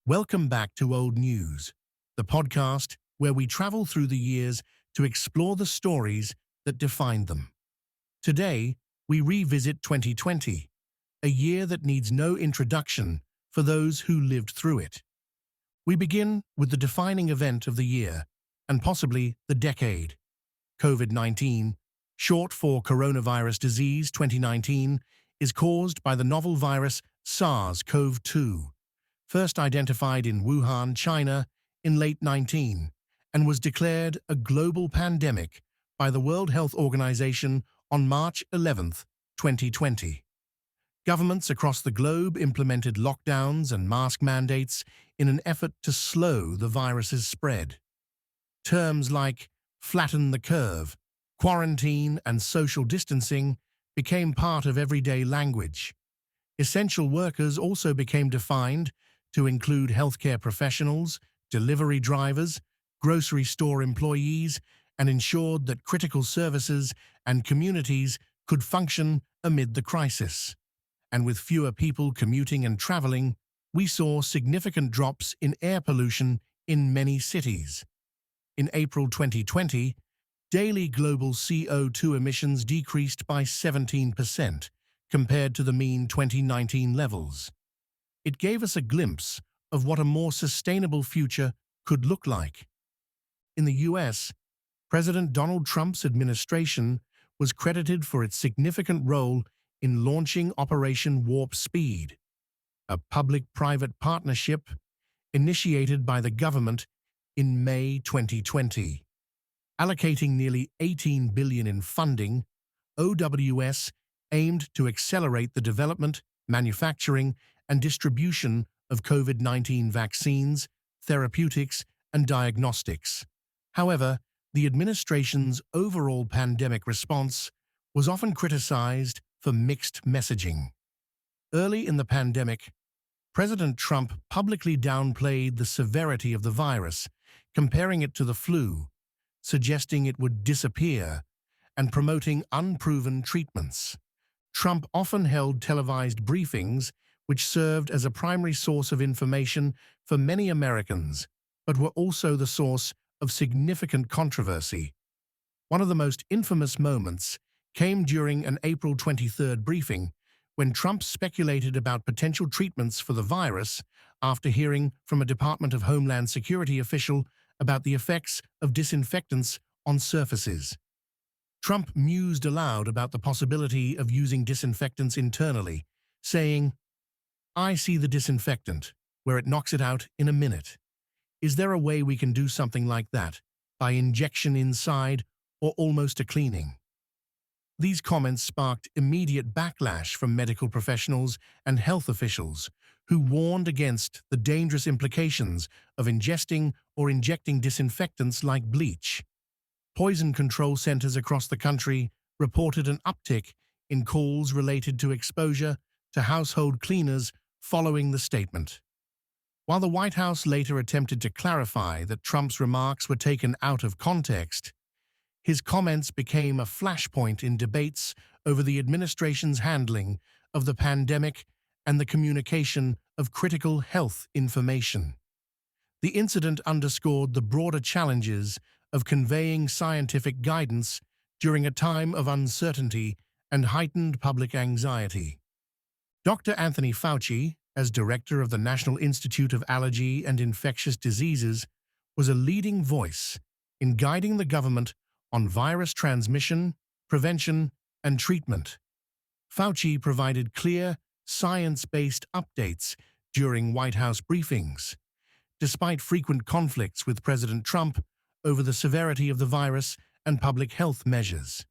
Welcome back to Old News, the podcast where we travel through the years to explore the stories that defined them. Today, we revisit 2020, a year that needs no introduction for those who lived through it. We begin with the defining event of the year, and possibly the decade. COVID-19, short for coronavirus disease 2019, is caused by the novel virus SARS-CoV-2, first identified in Wuhan, China, in late 19, and was declared a global pandemic by the World Health Organization on March 11, 2020. Governments across the globe implemented lockdowns and mask mandates in an effort to slow the virus's spread. Terms like flatten the curve, quarantine, and social distancing became part of everyday language. Essential workers also became defined to include healthcare professionals, delivery drivers, grocery store employees, and ensured that critical services and communities could function amid the crisis. And with fewer people commuting and traveling, we saw significant drops in air pollution in many cities. In April 2020, daily global CO2 emissions decreased by 17% compared to the mean 2019 levels. It gave us a glimpse of what a more sustainable future could look like. In the US, President Donald Trump's administration was credited for its significant role in launching Operation Warp Speed, a public-private partnership initiated by the government in May 2020. Allocating nearly $18 billion in funding, OWS aimed to accelerate the development, manufacturing, and distribution of COVID-19 vaccines, therapeutics, and diagnostics. However, the administration's overall pandemic response was often criticized for mixed messaging. Early in the pandemic, President Trump publicly downplayed the severity of the virus, comparing it to the flu, suggesting it would disappear, and promoting unproven treatments. Trump often held televised briefings which served as a primary source of information for many Americans, but were also the source of significant controversy. One of the most infamous moments came during an April 23rd briefing, when Trump speculated about potential treatments for the virus after hearing from a Department of Homeland Security official about the effects of disinfectants on surfaces. Trump mused aloud about the possibility of using disinfectants internally, saying, "I see the disinfectant, where it knocks it out in a minute. Is there a way we can do something like that, by injection inside or almost a cleaning?" These comments sparked immediate backlash from medical professionals and health officials, who warned against the dangerous implications of ingesting or injecting disinfectants like bleach. Poison control centers across the country reported an uptick in calls related to exposure to household cleaners following the statement. While the White House later attempted to clarify that Trump's remarks were taken out of context, his comments became a flashpoint in debates over the administration's handling of the pandemic and the communication of critical health information. The incident underscored the broader challenges of conveying scientific guidance during a time of uncertainty and heightened public anxiety. Dr. Anthony Fauci, as director of the National Institute of Allergy and Infectious Diseases, was a leading voice in guiding the government on virus transmission, prevention, and treatment. Fauci provided clear, science-based updates during White House briefings, despite frequent conflicts with President Trump over the severity of the virus and public health measures.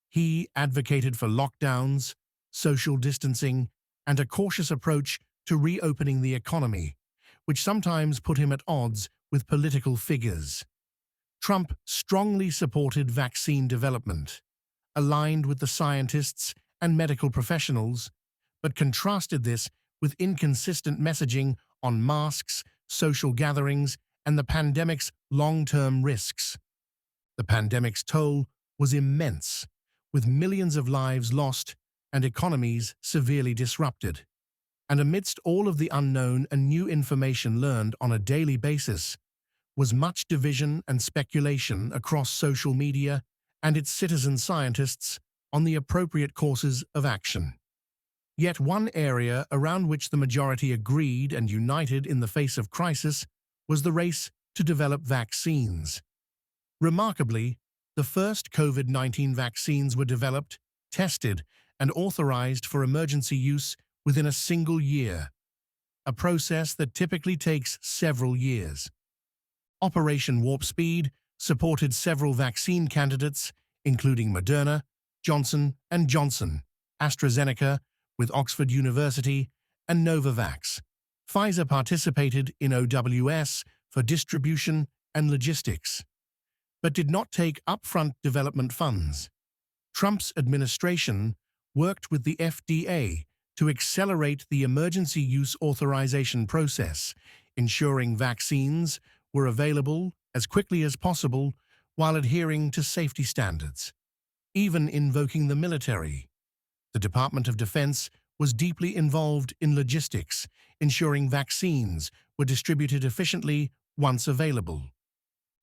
He advocated for lockdowns, social distancing, and a cautious approach to reopening the economy, which sometimes put him at odds with political figures. Trump strongly supported vaccine development, aligned with the scientists and medical professionals, but contrasted this with inconsistent messaging on masks, social gatherings, and the pandemic's long-term risks. The pandemic's toll was immense, with millions of lives lost and economies severely disrupted. And amidst all of the unknown and new information learned on a daily basis, was much division and speculation across social media and its citizen scientists on the appropriate courses of action. Yet one area around which the majority agreed and united in the face of crisis was the race to develop vaccines. Remarkably, the first COVID-19 vaccines were developed, tested, and authorized for emergency use within a single year, a process that typically takes several years. Operation Warp Speed supported several vaccine candidates, including Moderna, Johnson & Johnson, AstraZeneca with Oxford University, and Novavax. Pfizer participated in OWS for distribution and logistics, but did not take upfront development funds. Trump's administration worked with the FDA to accelerate the emergency use authorization process, ensuring vaccines were available as quickly as possible while adhering to safety standards. Even invoking the military, the Department of Defense was deeply involved in logistics, ensuring vaccines were distributed efficiently once available.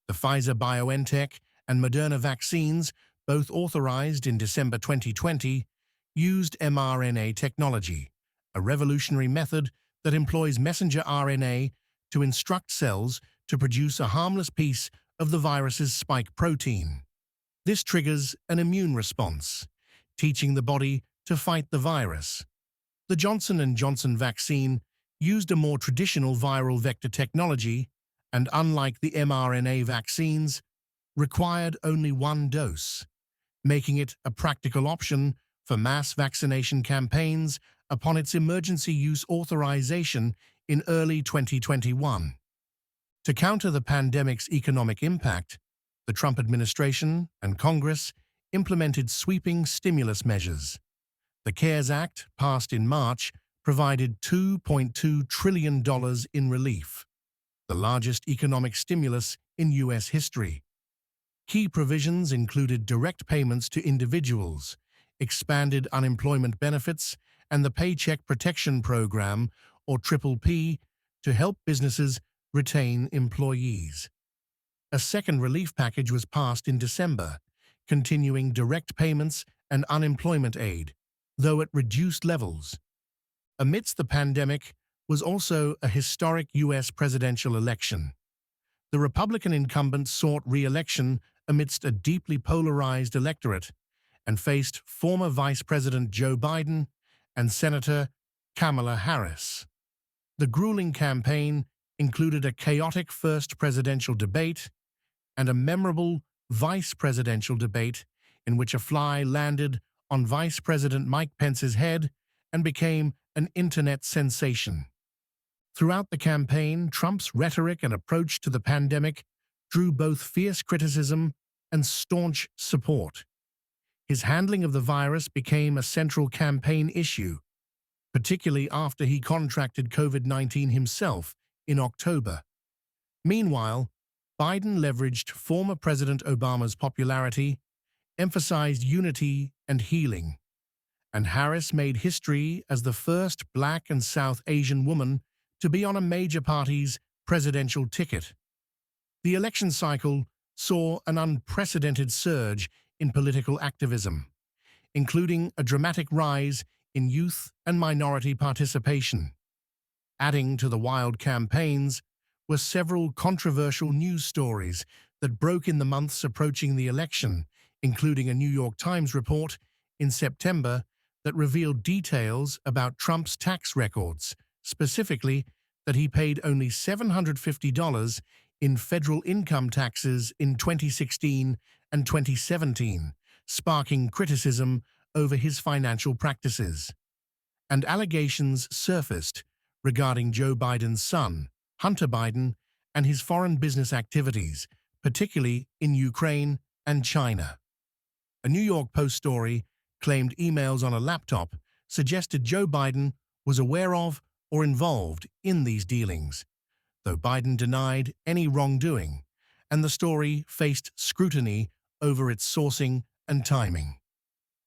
The Pfizer-BioNTech and Moderna vaccines, both authorized in December 2020, used mRNA technology, a revolutionary method that employs messenger RNA to instruct cells to produce a harmless piece of the virus's spike protein. This triggers an immune response, teaching the body to fight the virus. The Johnson & Johnson vaccine used a more traditional viral vector technology and, unlike the mRNA vaccines, required only one dose, making it a practical option for mass vaccination campaigns upon its emergency use authorization in early 2021. To counter the pandemic's economic impact, the Trump administration and Congress implemented sweeping stimulus measures. The CARES Act, passed in March, provided $2.2 trillion in relief, the largest economic stimulus in U.S. history. Key provisions included direct payments to individuals, expanded unemployment benefits, and the Paycheck Protection Program, or PPP, to help businesses retain employees. A second relief package was passed in December, continuing direct payments and unemployment aid, though at reduced levels. Amidst the pandemic was also a historic U.S. presidential election. The Republican incumbent sought re-election amidst a deeply polarized electorate and faced former Vice President Joe Biden and Senator Kamala Harris. The grueling campaign included a chaotic first presidential debate and a memorable vice presidential debate in which a fly landed on Vice President Mike Pence's head and became an internet sensation. Throughout the campaign, Trump's rhetoric and approach to the pandemic drew both fierce criticism and staunch support. His handling of the virus became a central campaign issue, particularly after he contracted COVID-19 himself in October. Meanwhile, Biden leveraged former President Obama's popularity, emphasized unity and healing, and Harris made history as the first Black and South Asian woman to be on a major party's presidential ticket. The election cycle saw an unprecedented surge in political activism, including a dramatic rise in youth and minority participation. Adding to the wild campaigns were several controversial news stories that broke in the months approaching the election, including a New York Times report in September that revealed details about Trump's tax records, specifically that he paid only $750 in federal income taxes in 2016 and 2017, sparking criticism over his financial practices. And allegations surfaced regarding Joe Biden's son, Hunter Biden, and his foreign business activities, particularly in Ukraine and China. A New York Post story claimed emails on a laptop suggested Joe Biden was aware of or involved in these dealings, though Biden denied any wrongdoing, and the story faced scrutiny over its sourcing and timing.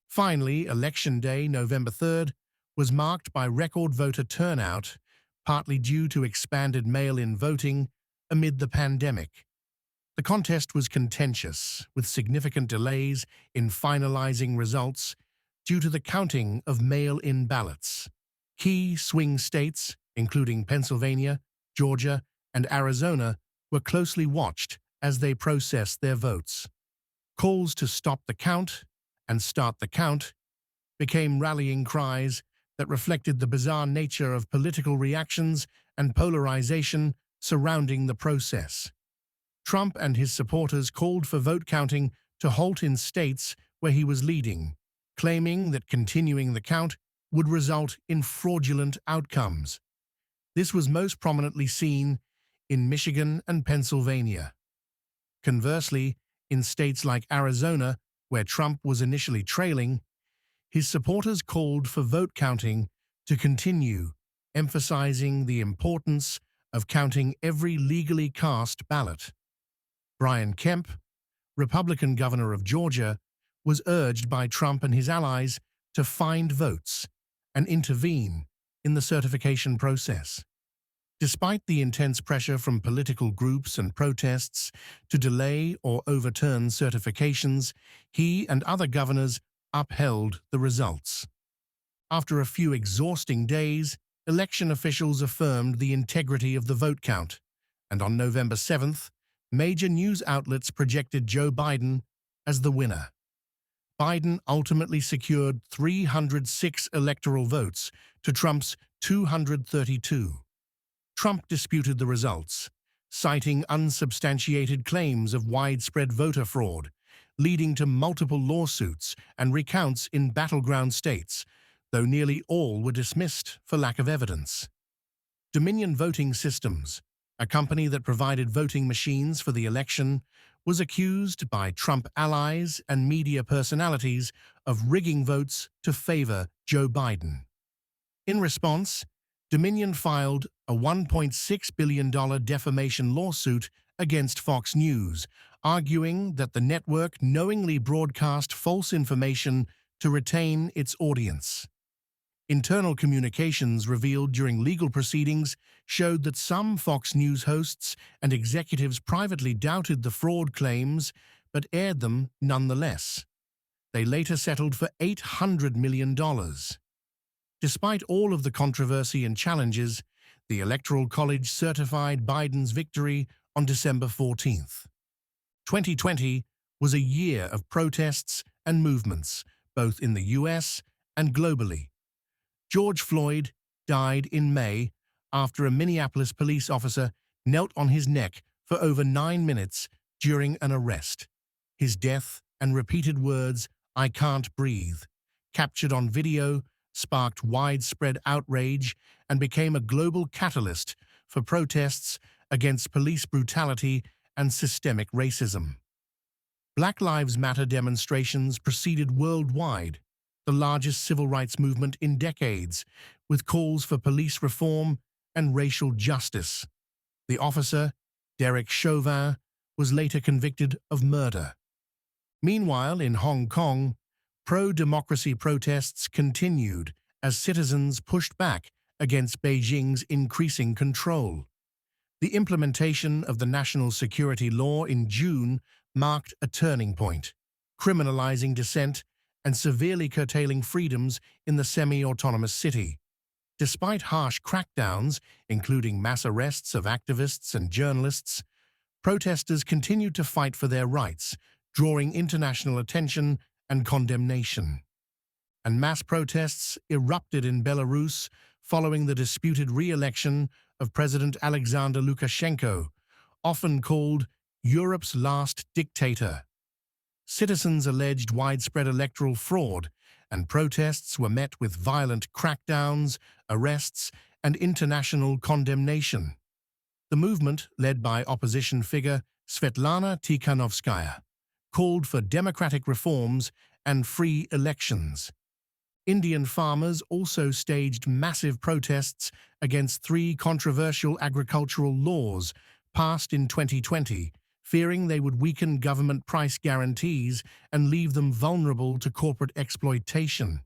Finally, Election Day, November 3rd, was marked by record voter turnout, partly due to expanded mail-in voting amid the pandemic. The contest was contentious, with significant delays in finalizing results due to the counting of mail-in ballots. Key swing states, including Pennsylvania, Georgia, and Arizona, were closely watched as they processed their votes. Calls to stop the count and start the count became rallying cries that reflected the bizarre nature of political reactions and polarization surrounding the process. Trump and his supporters called for vote counting to halt in states where he was leading, claiming that continuing the count would result in fraudulent outcomes. This was most prominently seen in Michigan and Pennsylvania. Conversely, in states like Arizona, where Trump was initially trailing, his supporters called for vote counting to continue, emphasizing the importance of counting every legally cast ballot. Brian Kemp, Republican governor of Georgia, was urged by Trump and his allies to find votes and intervene in the certification process. Despite the intense pressure from political groups and protests to delay or overturn certifications, he and other governors upheld the results. After a few exhausting days, election officials affirmed the integrity of the vote count, and on November 7th, major news outlets projected Joe Biden as the winner. Biden ultimately secured 306 electoral votes to Trump's 232. Trump disputed the results, citing unsubstantiated claims of widespread voter fraud, leading to multiple lawsuits and recounts in battleground states, though nearly all were dismissed for lack of evidence. Dominion Voting Systems, a company that provided voting machines for the election, was accused by Trump allies and media personalities of rigging votes to favor Joe Biden. In response, Dominion filed a $1.6 billion defamation lawsuit against Fox News, arguing that the network knowingly broadcast false information to retain its audience. Internal communications revealed during legal proceedings showed that some Fox News hosts and executives privately doubted the fraud claims but aired them nonetheless. They later settled for $800 million. Despite all of the controversy and challenges, the Electoral College certified Biden's victory on December 14th. 2020 was a year of protests and movements, both in the US and globally. George Floyd died in May after a Minneapolis police officer knelt on his neck for over 9 minutes during an arrest. His death and repeated words, "I can't breathe," captured on video, sparked widespread outrage and became a global catalyst for protests against police brutality and systemic racism. Black Lives Matter demonstrations proceeded worldwide, the largest civil rights movement in decades, with calls for police reform and racial justice. The officer, Derek Chauvin, was later convicted of murder. Meanwhile, in Hong Kong, pro-democracy protests continued as citizens pushed back against Beijing's increasing control. The implementation of the national security law in June marked a turning point, criminalizing dissent and severely curtailing freedoms in the semi-autonomous city. Despite harsh crackdowns, including mass arrests of activists and journalists, protesters continued to fight for their rights, drawing international attention and condemnation. And mass protests erupted in Belarus following the disputed re-election of President Alexander Lukashenko, often called Europe's last dictator. Citizens alleged widespread electoral fraud, and protests were met with violent crackdowns, arrests, and international condemnation. The movement, led by opposition figure Svetlana Tikhanovskaya, called for democratic reforms and free elections. Indian farmers also staged massive protests against 3 controversial agricultural laws passed in 2020, fearing they would weaken government price guarantees and leave them vulnerable to corporate exploitation.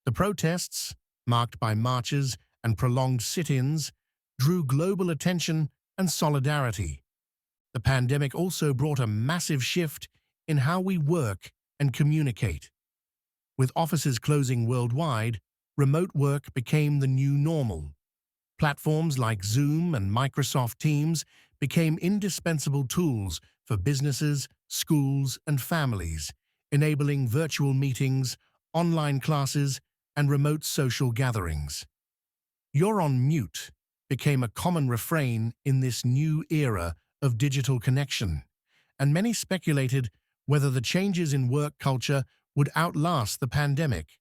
The protests, marked by marches and prolonged sit-ins, drew global attention and solidarity. The pandemic also brought a massive shift in how we work and communicate. With offices closing worldwide, remote work became the new normal. Platforms like Zoom and Microsoft Teams became indispensable tools for businesses, schools, and families, enabling virtual meetings, online classes, and remote social gatherings. "You're on mute" became a common refrain in this new era of digital connection, and many speculated whether the changes in work culture would outlast the pandemic.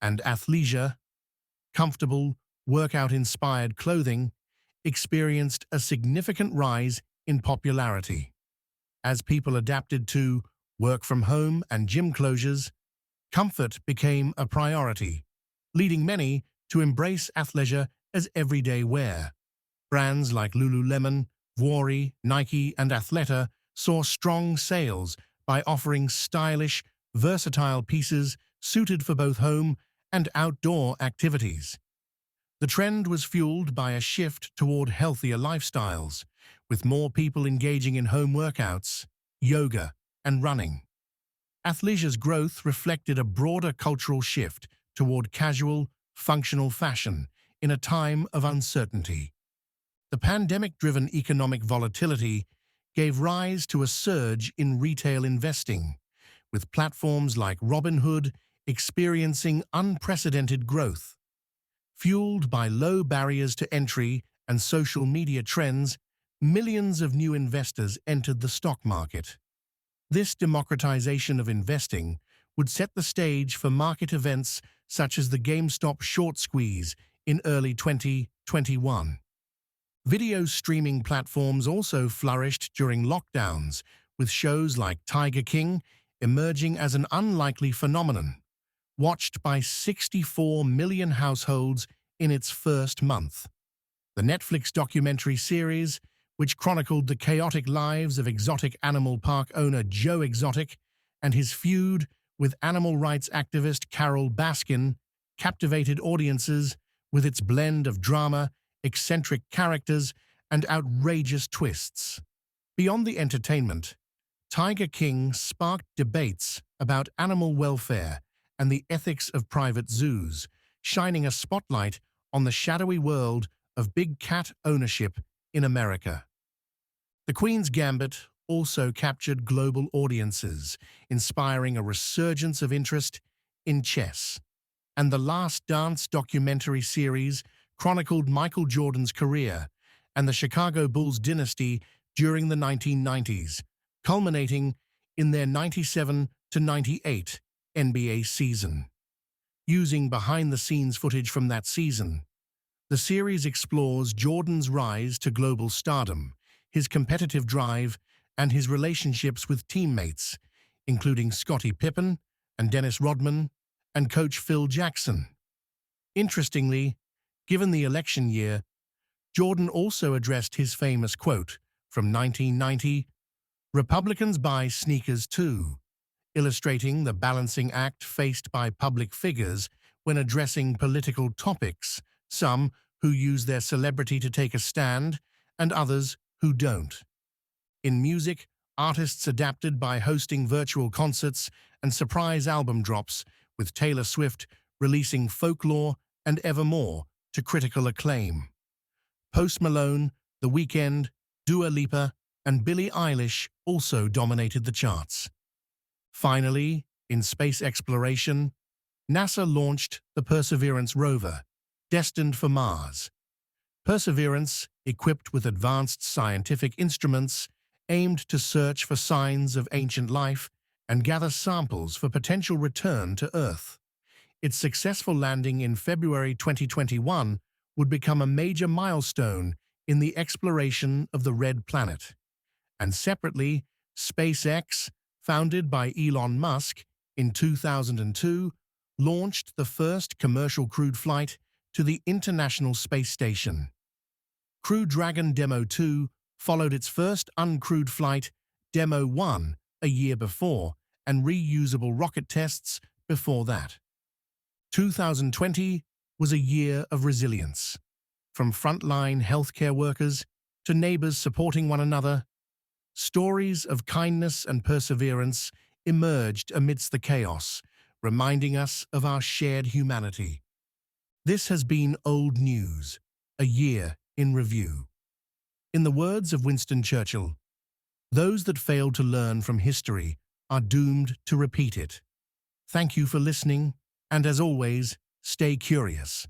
And athleisure, comfortable, workout-inspired clothing, experienced a significant rise in popularity. As people adapted to work from home and gym closures, comfort became a priority, leading many to embrace athleisure as everyday wear. Brands like Lululemon, Vuori, Nike, and Athleta saw strong sales by offering stylish, versatile pieces suited for both home and outdoor activities. The trend was fueled by a shift toward healthier lifestyles, with more people engaging in home workouts, yoga, and running. Athleisure's growth reflected a broader cultural shift toward casual, functional fashion in a time of uncertainty. The pandemic-driven economic volatility gave rise to a surge in retail investing, with platforms like Robinhood experiencing unprecedented growth. Fueled by low barriers to entry and social media trends, millions of new investors entered the stock market. This democratization of investing would set the stage for market events such as the GameStop short squeeze in early 2021. Video streaming platforms also flourished during lockdowns, with shows like Tiger King emerging as an unlikely phenomenon, watched by 64 million households in its first month. The Netflix documentary series, which chronicled the chaotic lives of exotic animal park owner Joe Exotic and his feud with animal rights activist Carole Baskin, captivated audiences with its blend of drama, eccentric characters, and outrageous twists. Beyond the entertainment, Tiger King sparked debates about animal welfare and the ethics of private zoos, shining a spotlight on the shadowy world of big cat ownership in America. The Queen's Gambit also captured global audiences, inspiring a resurgence of interest in chess. And The Last Dance documentary series chronicled Michael Jordan's career and the Chicago Bulls dynasty during the 1990s, culminating in their 97-98 NBA season. Using behind-the-scenes footage from that season, the series explores Jordan's rise to global stardom, his competitive drive, and his relationships with teammates, including Scottie Pippen and Dennis Rodman and coach Phil Jackson. Interestingly, given the election year, Jordan also addressed his famous quote from 1990, "Republicans buy sneakers too," illustrating the balancing act faced by public figures when addressing political topics, some who use their celebrity to take a stand and others who don't. In music, artists adapted by hosting virtual concerts and surprise album drops, with Taylor Swift releasing Folklore and Evermore to critical acclaim. Post Malone, The Weeknd, Dua Lipa, and Billie Eilish also dominated the charts. Finally, in space exploration, NASA launched the Perseverance rover, destined for Mars. Perseverance, equipped with advanced scientific instruments, aimed to search for signs of ancient life and gather samples for potential return to Earth. Its successful landing in February 2021 would become a major milestone in the exploration of the Red Planet. And separately, SpaceX, founded by Elon Musk in 2002, launched the first commercial crewed flight to the International Space Station. Crew Dragon Demo 2 followed its first uncrewed flight, Demo 1, a year before, and reusable rocket tests before that. 2020 was a year of resilience. From frontline healthcare workers to neighbors supporting one another, stories of kindness and perseverance emerged amidst the chaos, reminding us of our shared humanity. This has been Old News, a year in review. In the words of Winston Churchill, those that fail to learn from history are doomed to repeat it. Thank you for listening, and as always, stay curious.